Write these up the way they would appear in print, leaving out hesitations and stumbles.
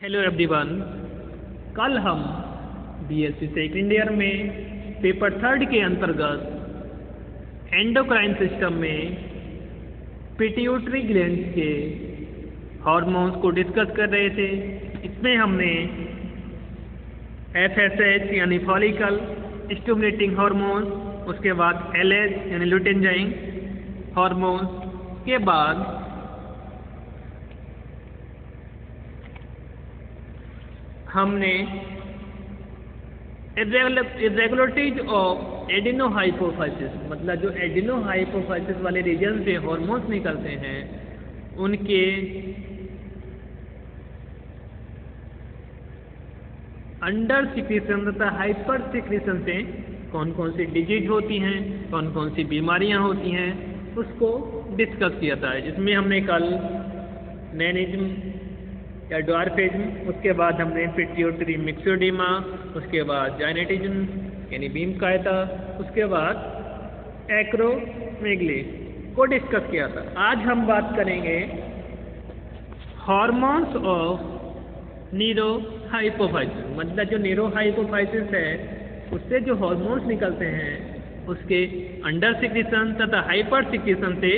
Hello everyone. कल हम BSc second year में पेपर थर्ड के अंतर्गत एंडोक्राइन सिस्टम में पिट्यूटरी ग्लैंड्स के हार्मोन्स को डिस्कस कर रहे थे। इसमें हमने एफएसएच यानी फॉलिकल स्टिमुलेटिंग हार्मोन्स, उसके बाद एलएच यानी लुटेनजाइम हार्मोन्स के बाद हमने इरेगुलरिटीज ऑफ एडिनोहाइपोफाइसिस, मतलब जो एडिनोहाइपोफाइसिस वाले रीजन से हार्मोन्स निकलते हैं उनके अंडर सिक्रीशन तथा हाइपर सिक्रीशन से कौन कौन सी डिजीज होती हैं, कौन कौन सी बीमारियां होती हैं, उसको डिस्कस किया था। जिसमें हमने कल नेनिज्म या ड्वार्फिज्म, उसके बाद हमने पिट्यूटरी मिक्सोडीमा, उसके बाद जाइनेटिज्म यानी बीम कायता, उसके बाद एक्रोमेगली को डिस्कस किया था। आज हम बात करेंगे हार्मोन्स ऑफ न्यूरोहाइपोफाइसिस, मतलब जो न्यूरोहाइपोफाइसिस है उससे जो हार्मोन्स निकलते हैं उसके अंडर सिक्रीशन तथा हाइपर सिक्रीशन से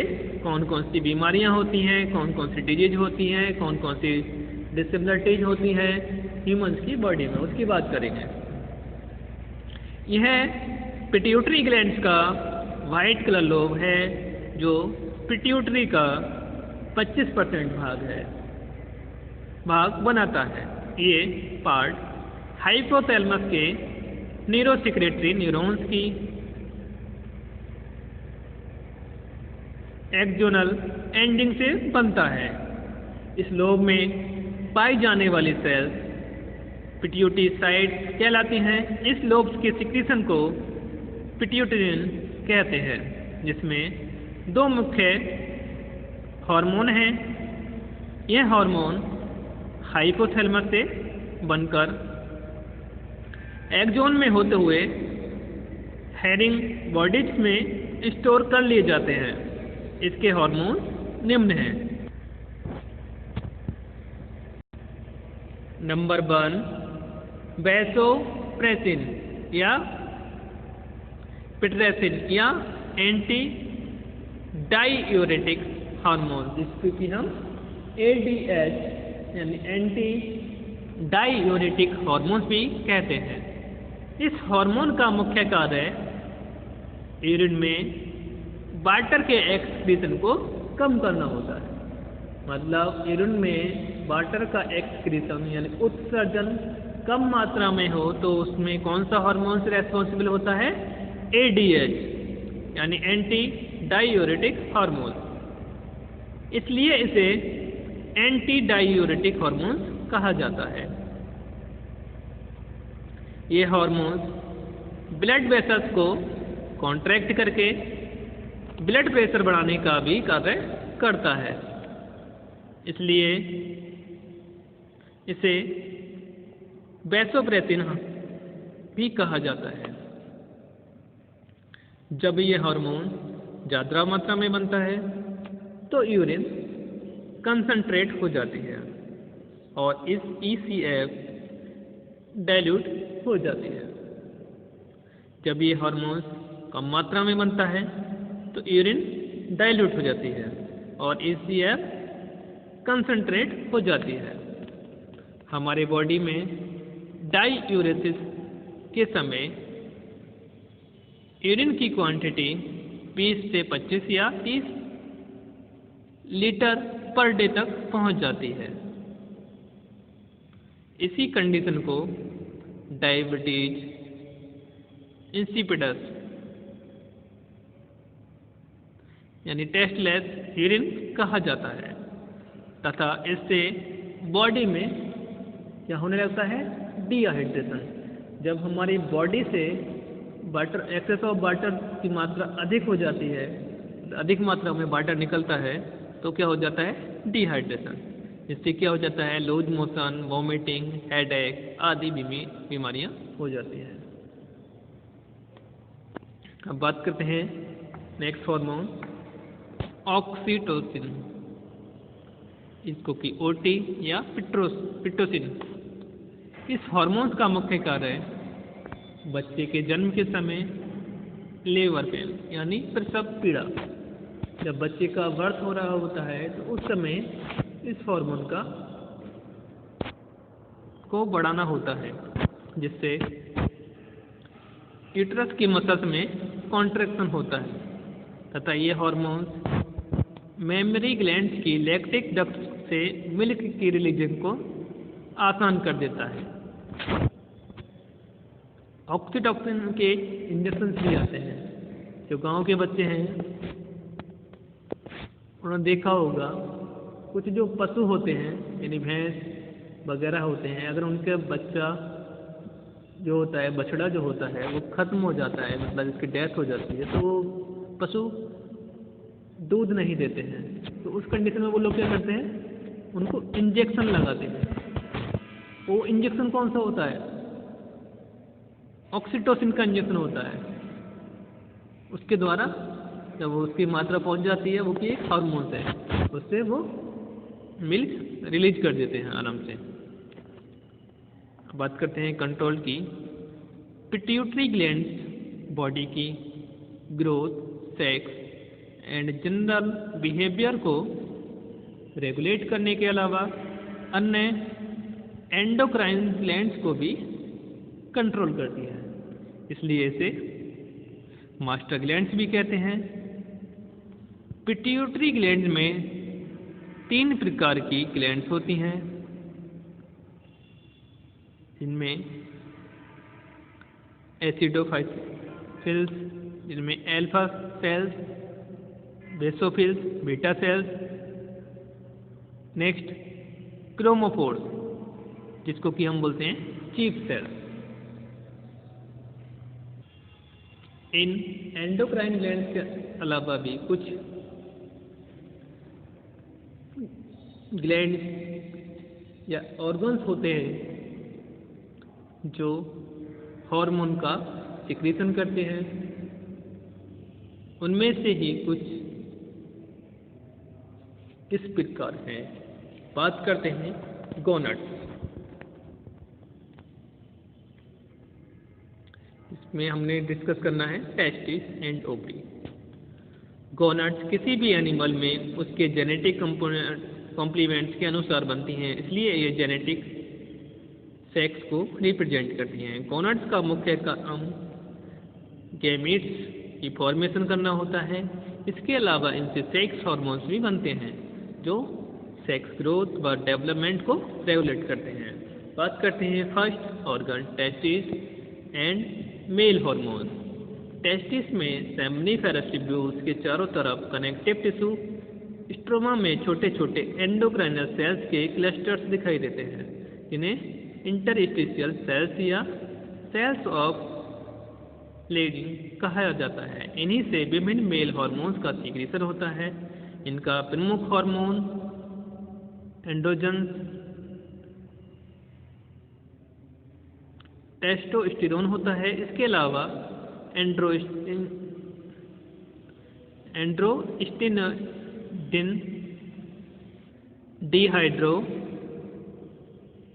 कौन कौन सी बीमारियां होती हैं, कौन कौन सी डिजीज होती हैं, कौन कौन सी डिसेबिलिटीज होती है ह्यूमंस की बॉडी में, उसकी बात करेंगे। यह पिट्यूटरी ग्लैंड्स का वाइट कलर लोब है जो पिट्यूटरी का 25% भाग बनाता है। ये पार्ट हाइपोथैलेमस के न्यूरोसेक्रेटरी न्यूरॉन्स की एक्सोनल एंडिंग से बनता है। इस लोब में पाई जाने वाली सेल्स पिट्यूटरी साइट्स कहलाती हैं। इस लोब के सिक्रीशन को पिट्यूटेरियन कहते हैं, जिसमें दो मुख्य हार्मोन हैं। यह हार्मोन हाइपोथैलेमस से बनकर एक्सोन में होते हुए हेरिंग बॉडीज में स्टोर कर लिए जाते हैं। इसके हार्मोन निम्न हैं। नंबर 1 वैसोप्रेसिन या पिट्रेसिन या एंटी डाईयूरेटिक हार्मोन, जिसको कि हम एडीएच यानी एंटी डाईयूरेटिक हार्मोन भी कहते हैं। इस हार्मोन का मुख्य कार्य यूरिन में वाटर के एक्सक्रीशन को कम करना होता है। मतलब यूरिन में वाटर का एक्सक्रीशन यानी उत्सर्जन कम मात्रा में हो तो उसमें कौन सा हार्मोन से रेस्पॉन्सिबल होता है? एडीएच यानी एंटी डाईयूरेटिक हार्मोन। इसलिए इसे एंटी डाईयूरेटिक हार्मोन कहा जाता है। ये हार्मोन ब्लड वेसल्स को कॉन्ट्रैक्ट करके ब्लड प्रेशर बढ़ाने का भी कार्य करता है। इसलिए इसे वैसोप्रेसिन भी कहा जाता है। जब ये हार्मोन ज़्यादा मात्रा में बनता है तो यूरिन कंसंट्रेट हो जाती है और इस ECF डाइल्यूट हो जाती है। जब ये हार्मोन कम मात्रा में बनता है तो यूरिन डाइल्यूट हो जाती है और ECF कंसंट्रेट हो जाती है। हमारे बॉडी में डाईयूरेसिस के समय यूरिन की क्वांटिटी 20 से 25 या 30 लीटर पर डे तक पहुंच जाती है। इसी कंडीशन को डायबिटीज इंसिपिडस यानी टेस्टलेस यूरिन कहा जाता है तथा इससे बॉडी में क्या होने लगता है? डिहाइड्रेशन। जब हमारी बॉडी से वाटर एक्सेस ऑफ वाटर की मात्रा अधिक हो जाती है, अधिक मात्रा में वाटर निकलता है तो क्या हो जाता है? डिहाइड्रेशन। इससे क्या हो जाता है? लूज मोशन, वॉमिटिंग, हेडेक आदि बीमारियां हो जाती हैं। अब बात करते हैं नेक्स्ट हार्मोन ऑक्सीटोसिन। इसको कि ओटी या पिट्रोसिन। इस हार्मोन्स का मुख्य कार्य बच्चे के जन्म के समय लेबर पेन यानी प्रसव पीड़ा, जब बच्चे का बर्थ हो रहा होता है तो उस समय इस हार्मोन को बढ़ाना होता है, जिससे यूट्रस की मसल्स में कॉन्ट्रैक्शन होता है तथा ये हार्मोन्स मेमरी ग्लैंड्स की लैक्टिक डक्ट से मिल्क की रिलीजन को आसान कर देता है। ऑक्सीटोसिन के इंजेक्शन भी आते हैं। जो गांव के बच्चे हैं उन्होंने देखा होगा, कुछ जो पशु होते हैं यानी भैंस वगैरह होते हैं, अगर उनके बच्चा जो होता है, बछड़ा जो होता है वो खत्म हो जाता है, मतलब इसकी डेथ हो जाती है, तो वो पशु दूध नहीं देते हैं। तो उस कंडीशन में वो लोग क्या करते हैं, उनको इंजेक्शन लगाते हैं। वो इंजेक्शन कौन सा होता है, ऑक्सीटोसिन का इंजेक्शन होता है। उसके द्वारा जब उसकी मात्रा पहुंच जाती है, वो की एक हार्मोन है, उससे वो मिल्क रिलीज कर देते हैं आराम से। बात करते हैं कंट्रोल की। पिट्यूटरी ग्लैंड्स बॉडी की growth, sex and general behaviour को रेगुलेट करने के अलावा अन्य एंडोक्राइन ग्लैंड्स को भी कंट्रोल करती है, इसलिए इसे मास्टर ग्लैंड्स भी कहते हैं। पिट्यूटरी ग्लैंड में 3 प्रकार की ग्लैंड्स होती हैं, जिनमें एसिडोफाइल्स, जिनमें alpha cells, basophils, beta cells, next chromophores, जिसको कि हम बोलते हैं चीफ सेल्स। इन एंडोक्राइन ग्लैंड्स के अलावा भी कुछ ग्लैंड्स या ऑर्गन्स होते हैं जो हार्मोन का सिक्रीशन करते हैं। उनमें से ही कुछ इस प्रकार हैं। बात करते हैं गोनाड्स। इसमें हमने डिस्कस करना है टेस्टिस एंड ओवरी। गोनाड्स किसी भी एनिमल में उसके जेनेटिक कॉम्प्लीमेंट्स के अनुसार बनती हैं, इसलिए ये जेनेटिक सेक्स को रिप्रेजेंट करती हैं। गोनाड्स का मुख्य काम गैमीट्स की फॉर्मेशन करना होता है। इसके अलावा इनसे सेक्स हार्मोन्स भी बनते हैं जो सेक्स ग्रोथ व डेवलपमेंट को रेगुलेट करते हैं। बात करते हैं first organ testis and male hormone. Testis में सेमनीफेरस ट्यूब्यूल्स के चारों तरफ कनेक्टिव टिश्यू, स्ट्रोमा में छोटे छोटे एंडोक्राइनल सेल्स के क्लस्टर्स दिखाई देते हैं, जिन्हें इंटरस्टिशियल सेल्स या सेल्स ऑफ लेडिंग कहा जाता है। इन्हीं से विभिन्न मेल हार्मोन्स का सिक्रीशन होता है। इनका प्रमुख हार्मोन एंड्रोजन टेस्टोस्टेरोन होता है। इसके अलावा एंड्रोस्टेरोन डिहाइड्रो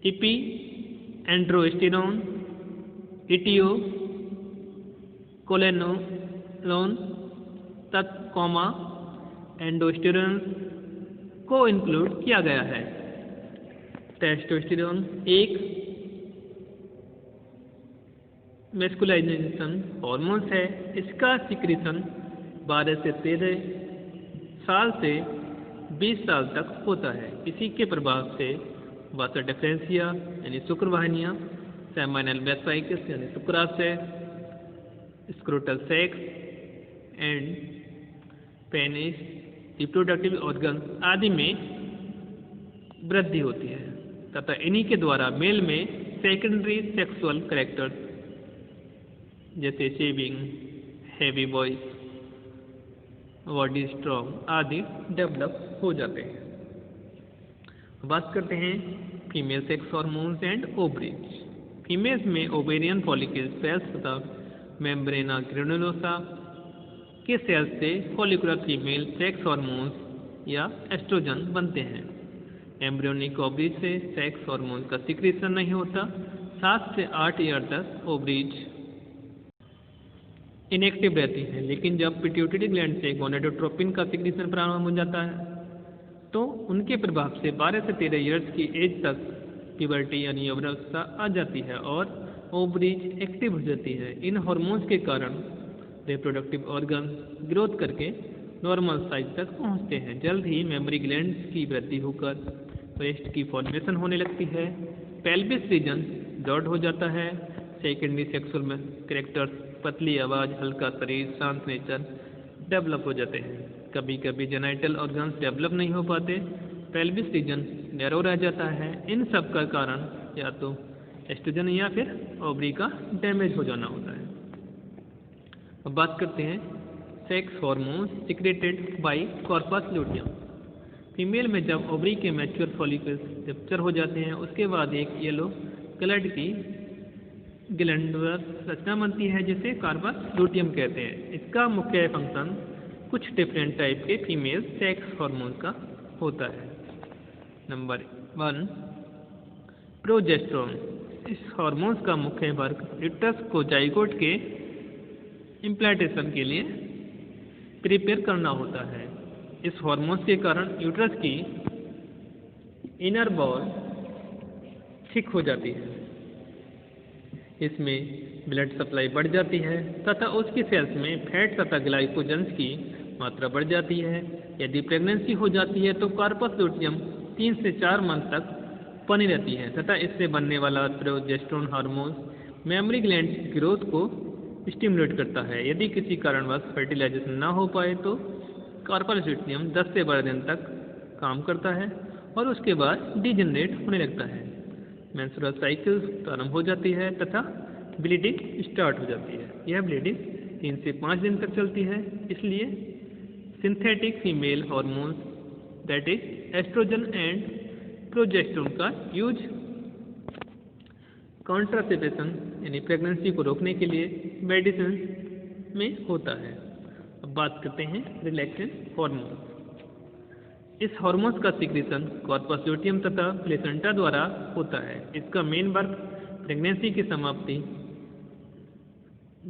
इपी एंड्रोस्टेरोन इटियो कोलेनोलोन तक एंडोस्टेरोन को इंक्लूड किया गया है। टेस्टोस्टेरोन एक मैस्कुलाइजेशन हार्मोन है। इसका सिक्रीशन 12 से 13 साल से 20 साल तक होता है। इसी के प्रभाव से वासा डिफरेंसिया यानी शुक्रवाहिनियाँ, सेमाइनल वेसाइकस यानी शुक्राशय, scrotal sac and penis, reproductive organ आदि में वृद्धि होती है तथा इन्हीं के द्वारा मेल में सेकेंडरी सेक्सुअल कैरेक्टर्स जैसे shaving, heavy voice, body strong आदि डेवलप हो जाते हैं। बात करते हैं female sex hormones and ovaries. Females में ओवेरियन फॉलिकल सेल्स तथा मेम्ब्रेना ग्रेनुलोसा के सेल्स से फॉलिकुलर फीमेल सेक्स हार्मोन्स या एस्ट्रोजन बनते हैं। एम्ब्रियोनिक ओवरीज से सेक्स हार्मोन का सिक्रीशन नहीं होता। 7 से 8 ईयर तक ओवरीज इनएक्टिव रहती हैं, लेकिन जब पिट्यूटरी ग्लैंड से गोनेडोट्रोपिन का सिक्रीशन प्रारंभ हो जाता है तो उनके प्रभाव से 12 से 13 ईयर्स की एज तक प्यूबर्टी यानी यौवनावस्था आ जाती है और ओवरीज एक्टिव हो जाती है। इन हार्मोन्स के कारण रिप्रोडक्टिव ऑर्गन ग्रोथ करके नॉर्मल साइज तक पहुंचते हैं। जल्द ही मेमोरी ग्लैंड्स की वृद्धि होकर ब्रेस्ट की फॉर्मेशन होने लगती है। पेल्विस रीजन ब्रॉड हो जाता है। सेकेंडरी सेक्सुअल में कैरेक्टर्स, पतली आवाज़, हल्का शरीर, शांत नेचर डेवलप हो जाते हैं। कभी कभी जेनाइटल ऑर्गन्स डेवलप नहीं हो पाते। पेल्विस रीजन नैरो रह जाता है। इन सब का कारण या तो एस्ट्रोजन या फिर ओवरी का डैमेज हो जाना होता है। अब बात करते हैं sex hormones secreted by corpus luteum. Female में जब ओवरी के मैच्योर फॉलिकल्स रप्चर हो जाते हैं उसके बाद एक येलो कलर्ड की ग्लैंडुलर रचना बनती है जिसे कॉर्पस ल्यूटियम कहते हैं। इसका मुख्य फंक्शन कुछ डिफरेंट टाइप के फीमेल सेक्स हार्मोन का होता है। Number 1 progesterone. इस हार्मोन्स का मुख्य वर्ग यूट्रस को जाइगोट के इम्प्लांटेशन के लिए प्रिपेयर करना होता है। इस हार्मोन्स के कारण यूट्रस की इनर वॉल थिक हो जाती है। इसमें ब्लड सप्लाई बढ़ जाती है तथा उसकी सेल्स में फैट तथा ग्लाइकोजन्स की मात्रा बढ़ जाती है। यदि प्रेगनेंसी हो जाती है तो कॉर्पस ल्यूटियम 3 से 4 मंथ तक बनी रहती है तथा इससे बनने वाला प्रोजेस्टेरोन हार्मोन मेमोरी ग्लैंड की ग्रोथ को स्टिमुलेट करता है। यदि किसी कारणवश फर्टिलाइजेशन ना हो पाए तो कॉर्पस ल्यूटियम 10 से 12 दिन तक काम करता है और उसके बाद डिजेनरेट होने लगता है। मेंस्ट्रुअल साइकिल प्रारंभ हो जाती है तथा ब्लीडिंग स्टार्ट हो जाती है। यह ब्लीडिंग 3 से 5 दिन तक चलती है। इसलिए synthetic female hormones that is estrogen and progesterone का यूज कॉन्ट्रासेप्शन यानी प्रेगनेंसी को रोकने के लिए मेडिसिन में होता है। अब बात करते हैं रिलैक्सेंट हार्मोन। इस हार्मोन्स का सिक्रीशन कॉर्पस ल्यूटियम तथा प्लेसेंटा द्वारा होता है। इसका मेन वर्क प्रेगनेंसी की समाप्ति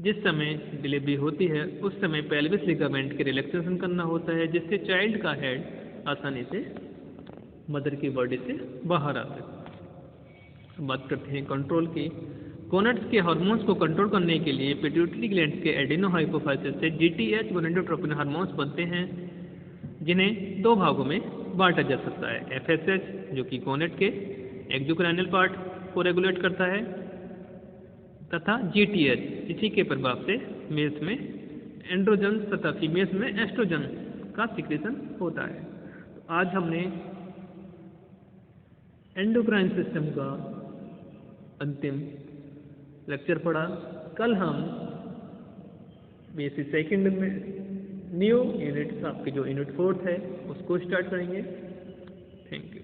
जिस समय डिलीवरी होती है उस समय पेल्विस लिगामेंट के रिलैक्सेशन करना होता है जिससे चाइल्ड का हेड आसानी से मदर की बॉडी से बाहर आ सके। बात करते हैं कंट्रोल की। गोनाड्स के हार्मोन्स को कंट्रोल करने के लिए पिट्यूटरी ग्लैंड के एडेनोहाइपोफाइसिस से जीटीएच गोनेडोट्रोपिन हार्मोन्स बनते हैं जिन्हें 2 भागों में बांटा जा सकता है। एफएसएच जो कि गोनेड के एक्सोक्राइनल पार्ट को रेगुलेट करता है तथा जीटीएच इसी के प्रभाव से मेल्स में एंड्रोजन तथा फीमेल्स में एस्ट्रोजन का सिक्रीशन होता है। तो आज हमने एंडोक्राइन सिस्टम का अंतिम लेक्चर पढ़ा। कल हम बीएससी सेकेंड में न्यू यूनिट आपकी जो यूनिट 4 है उसको स्टार्ट करेंगे। Thank you.